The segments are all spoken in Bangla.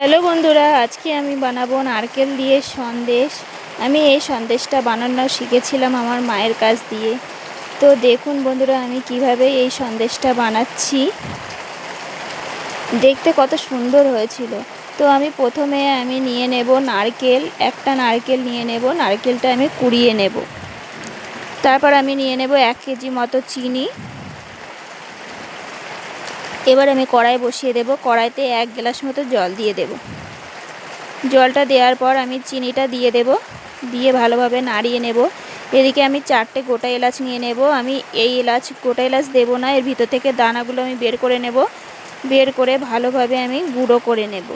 হ্যালো বন্ধুরা, আজকে আমি বানাবো নারকেল দিয়ে সন্দেশ। আমি এই সন্দেশটা বানানো শিখেছিলাম আমার মায়ের কাছ দিয়ে। তো দেখুন বন্ধুরা, আমি কিভাবে এই সন্দেশটা বানাচ্ছি। দেখতে কত সুন্দর হয়েছিল। তো আমি প্রথমে নিয়ে নেব নারকেল, একটা নারকেল নিয়ে নেব। নারকেলটা আমি কুড়িয়ে নেব। তারপর আমি নিয়ে নেব 1 কেজি মতো চিনি। এবার আমি কড়াই বসিয়ে দেব। কড়াইতে 1 গ্লাস মতো জল দিয়ে দেব। জলটা দেওয়ার পর আমি চিনিটা দিয়ে দেব, দিয়ে ভালোভাবে নাড়িয়ে নেব। এদিকে আমি 4টে গোটা এলাচ নিয়ে নেব। আমি এই গোটা এলাচ দেব না, এর ভিতর থেকে দানাগুলো আমি বের করে নেব। বের করে ভালোভাবে আমি গুঁড়ো করে নেব।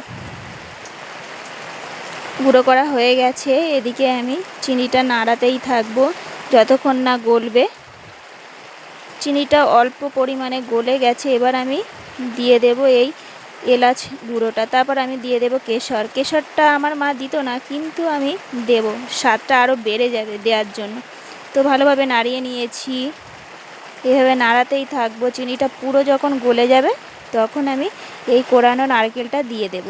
গুঁড়ো করা হয়ে গেছে। এদিকে আমি চিনিটা নাড়াতেই থাকবো যতক্ষণ না গলবে। চিনিটা অল্প পরিমাণে গলে গেছে। এবার আমি দিয়ে দেব এই এলাচ গুঁড়োটা। তারপর আমি দিয়ে দেব কেশর। কেশরটা আমার মা দিত না, কিন্তু আমি দেব, স্বাদটা আরও বেড়ে যাবে দেওয়ার জন্য। তো ভালোভাবে নাড়িয়ে নিয়েছি। এভাবে নাড়াতেই থাকবো। চিনিটা পুরো যখন গলে যাবে তখন আমি এই কোড়ানো নারকেলটা দিয়ে দেব।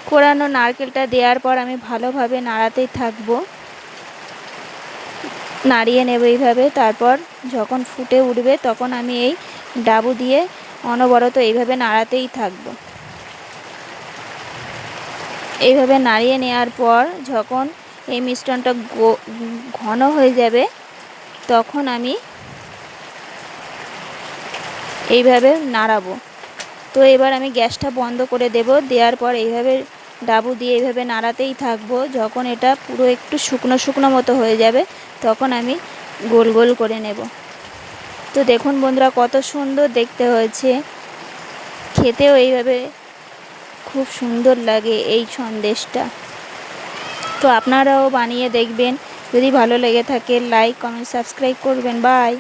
কোড়ানো নারকেলটা দেওয়ার পর আমি ভালোভাবে নাড়াতেই থাকবো, নাড়িয়ে নেব এইভাবে। তারপর যখন ফুটে উঠবে তখন আমি এই ডাবু দিয়ে অনবরত এইভাবে নাড়াতেই থাকবো। এইভাবে নাড়িয়ে নেওয়ার পর যখন এই মিশ্রণটা ঘন হয়ে যাবে তখন আমি এইভাবে নাড়াবো। তো এবার আমি গ্যাসটা বন্ধ করে দেব। দেওয়ার পর এইভাবে ডাবু দিয়ে এইভাবে নাড়াতেই থাকবো। যখন এটা পুরো একটু শুকনো শুকনো মতো হয়ে যাবে তখন আমি গোল গোল করে নেব। তো দেখুন বন্ধুরা, কত সুন্দর দেখতে হয়েছে। খেতেও এইভাবে খুব সুন্দর লাগে এই সন্দেশটা। তো আপনারাও বানিয়ে দেখবেন। যদি ভালো লেগে থাকে লাইক, কমেন্ট, সাবস্ক্রাইব করবেন। বাই।